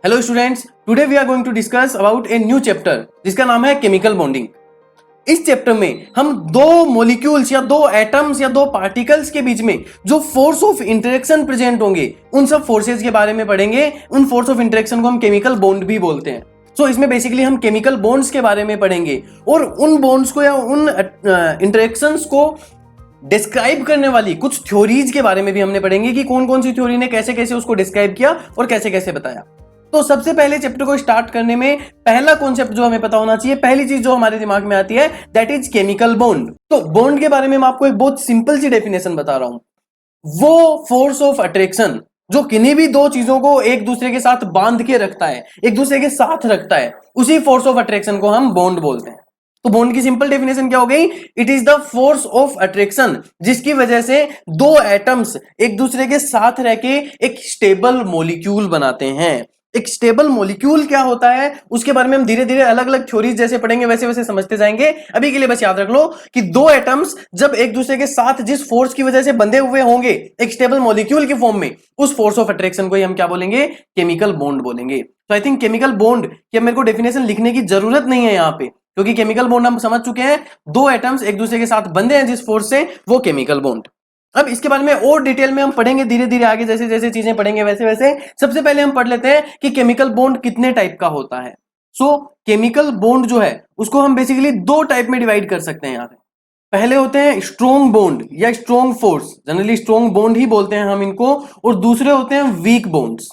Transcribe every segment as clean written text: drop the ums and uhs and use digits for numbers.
Hello students, today we are going to discuss about a new chapter जिसका नाम है chemical bonding. इस chapter में हम दो मॉलिक्यूल्स या दो एटम्स या दो पार्टिकल्स के बीच में जो फोर्स ऑफ इंटरेक्शन प्रेजेंट होंगे उन सब फोर्सेस के बारे में पढ़ेंगे। उन फोर्स ऑफ इंटरेक्शन को हम केमिकल बॉन्ड भी बोलते हैं। सो इसमें बेसिकली हम केमिकल बॉन्ड्स के बारे में पढ़ेंगे और उन बॉन्ड्स को या उन इंटरेक्शंस को डिस्क्राइब करने वाली कुछ थ्योरीज के बारे में भी हमने पढ़ेंगे कि कौन कौन सी थ्योरी ने कैसे कैसे उसको डिस्क्राइब किया और कैसे कैसे बताया। तो सबसे पहले चैप्टर को स्टार्ट करने में पहला कॉन्सेप्ट जो हमें पता होना चाहिए, पहली चीज जो हमारे दिमाग में आती है दैट इज केमिकल बॉन्ड। तो बॉन्ड के बारे में मैं आपको एक बहुत सिंपल सी डेफिनेशन बता रहा हूं। वो फोर्स ऑफ अट्रैक्शन जो किन्हीं भी दो चीजों को एक दूसरे के साथ बांध के रखता है, एक दूसरे के साथ रखता है, उसी फोर्स ऑफ अट्रैक्शन को हम बॉन्ड बोलते हैं। तो बॉन्ड की सिंपल डेफिनेशन क्या हो गई? It is the force of attraction जिसकी वजह से दो एटम्स एक दूसरे के साथ रह के एक स्टेबल मॉलिक्यूल बनाते हैं। एक स्टेबल मॉलिक्यूल क्या होता है उसके बारे में हम धीरे धीरे अलग अलग थ्योरीज जैसे पढ़ेंगे वैसे वैसे समझते जाएंगे। अभी के लिए बस याद रख लो कि दो एटम्स जब एक दूसरे के साथ जिस फोर्स की वजह से बंधे हुए होंगे एक स्टेबल मॉलिक्यूल के फॉर्म में, उस फोर्स ऑफ अट्रैक्शन को ही हम क्या बोलेंगे? केमिकल बॉन्ड बोलेंगे। तो आई थिंक केमिकल बॉन्ड की मेरे को डेफिनेशन लिखने की जरूरत नहीं है यहाँ पे, क्योंकि केमिकल बॉन्ड हम समझ चुके हैं। दो एटम्स एक दूसरे के साथ बंधे हैं जिस फोर्स से, वो केमिकल बॉन्ड। अब इसके बारे में और डिटेल में हम पढ़ेंगे धीरे धीरे आगे, जैसे जैसे चीजें पढ़ेंगे वैसे वैसे। सबसे पहले हम पढ़ लेते हैं कि केमिकल बॉन्ड कितने टाइप का होता है। सो केमिकल बॉन्ड जो है उसको हम बेसिकली दो टाइप में डिवाइड कर सकते हैं यहाँ पे। पहले होते हैं स्ट्रॉन्ग बॉन्ड या strong force, generally strong bond ही बोलते हैं हम इनको, और दूसरे होते हैं वीक बॉन्ड्स।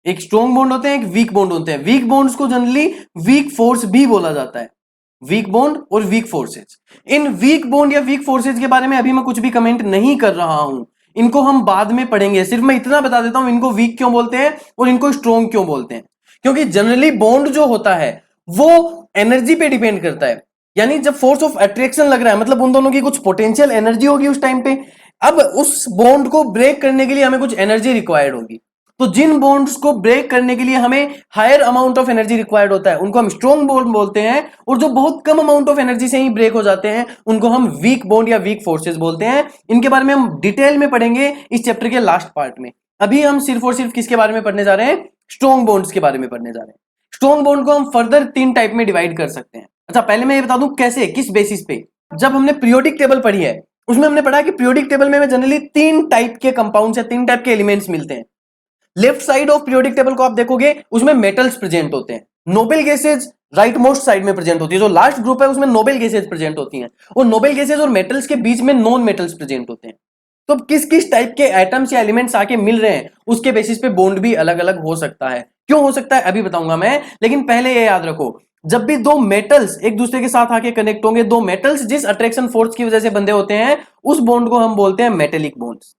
एक स्ट्रॉन्ग बॉन्ड होते हैं, एक वीक बॉन्ड होते हैं। वीक बॉन्ड्स को जनरली वीक फोर्स भी बोला जाता है। वीक बॉन्ड और वीक फोर्सेज। इन वीक बॉन्ड या वीक फोर्सेज के बारे में अभी मैं कुछ भी कमेंट नहीं कर रहा हूं, इनको हम बाद में पढ़ेंगे। सिर्फ मैं इतना बता देता हूं इनको वीक क्यों बोलते हैं और इनको स्ट्रॉन्ग क्यों बोलते हैं। क्योंकि जनरली बॉन्ड जो होता है वो एनर्जी पे डिपेंड करता है। यानी जब फोर्स ऑफ अट्रैक्शन लग रहा है मतलब उन दोनों की कुछ पोटेंशियल एनर्जी होगी उस टाइम पे। अब उस बॉन्ड को ब्रेक करने के लिए हमें कुछ एनर्जी रिक्वायर्ड होगी। तो जिन बॉन्ड्स को ब्रेक करने के लिए हमें higher amount of energy required होता है उनको हम स्ट्रॉन्ग बॉन्ड बोलते हैं, और जो बहुत कम अमाउंट ऑफ एनर्जी से ही ब्रेक हो जाते हैं उनको हम वीक बॉन्ड या वीक फोर्सेस बोलते हैं। इनके बारे में हम डिटेल में पढ़ेंगे इस चैप्टर के लास्ट पार्ट में। अभी हम सिर्फ और सिर्फ किसके बारे में पढ़ने जा रहे हैं? स्ट्रॉन्ग बॉन्ड्स के बारे में पढ़ने जा रहे हैं। स्ट्रॉन्ग बॉन्ड को हम फर्दर तीन टाइप में डिवाइड कर सकते हैं। अच्छा, पहले मैं ये बता दूं कैसे, किस बेसिस पे। जब हमने पीरियोडिक टेबल पढ़ी है उसमें हमने पढ़ा कि पीरियोडिक टेबल में जनरली तीन टाइप के कंपाउंड्स या तीन टाइप के एलिमेंट्स मिलते हैं। Left side of periodic table को आप देखोगे उसमें मेटल्स प्रेजेंट होते हैं। Nobel gases right most side में प्रेजेंट होती है। जो लास्ट ग्रुप है उसमें नोबेल गैसेज प्रेजेंट होती हैं, और नोबेल गैसेज और मेटल्स के बीच में नॉन मेटल्स प्रेजेंट होते हैं। तो किस किस टाइप के एटम्स या एलिमेंट्स आके मिल रहे हैं उसके बेसिस पे बॉन्ड भी अलग अलग हो सकता है। क्यों हो सकता है अभी बताऊंगा मैं, लेकिन पहले ये याद रखो, जब भी दो मेटल्स एक दूसरे के साथ आके कनेक्ट होंगे, दो मेटल्स जिस अट्रैक्शन फोर्स की वजह से बंधे होते हैं, उस बॉन्ड को हम बोलते हैं मेटेलिक बॉन्ड्स।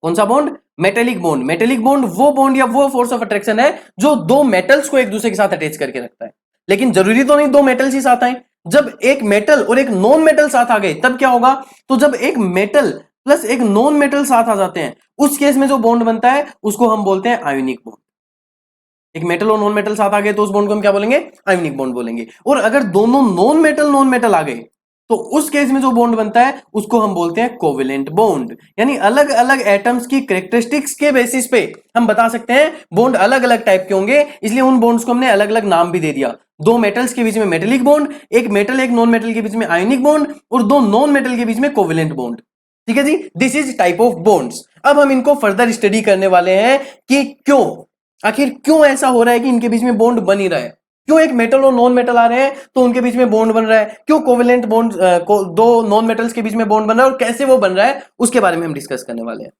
कौन सा bond? Metallic bond. Metallic bond वो बॉन्ड या वो फोर्स ऑफ अट्रैक्शन है जो दो मेटल्स को एक दूसरे के साथ अटैच करके रखता है। लेकिन जरूरी तो नहीं दो मेटल्स ही साथ आए। जब एक मेटल और एक नॉन मेटल साथ आ गए तब क्या होगा? तो जब एक मेटल प्लस एक नॉन मेटल साथ आ जाते हैं उस केस में जो बॉन्ड बनता है उसको हम बोलते हैं आयोनिक बॉन्ड। एक मेटल और नॉन मेटल साथ आ गए तो उस बॉन्ड को हम क्या बोलेंगे? आयोनिक बॉन्ड बोलेंगे। और अगर दोनों नॉन मेटल आ गए तो उस केस में जो बॉन्ड बनता है उसको हम बोलते हैं कोवेलेंट बॉन्ड। यानी अलग अलग एटम्स की कैरेक्टरिस्टिक्स के बेसिस पे हम बता सकते हैं बॉन्ड अलग अलग टाइप के होंगे, इसलिए उन बॉन्ड्स को हमने अलग अलग नाम भी दे दिया। दो मेटल्स के बीच में मेटेलिक बॉन्ड, एक मेटल एक नॉन मेटल के बीच में आयोनिक बॉन्ड, और दो नॉन मेटल के बीच में कोवेलेंट बॉन्ड। ठीक है जी, this is type of bonds. अब हम इनको फर्दर स्टडी करने वाले हैं कि क्यों, आखिर क्यों ऐसा हो रहा है कि इनके बीच में बॉन्ड बन ही रहा है। क्यों एक मेटल और नॉन मेटल आ रहे हैं तो उनके बीच में बॉन्ड बन रहा है, क्यों कोवेलेंट बॉन्ड दो नॉन मेटल्स के बीच में बॉन्ड बन रहा है और कैसे वो बन रहा है उसके बारे में हम डिस्कस करने वाले हैं।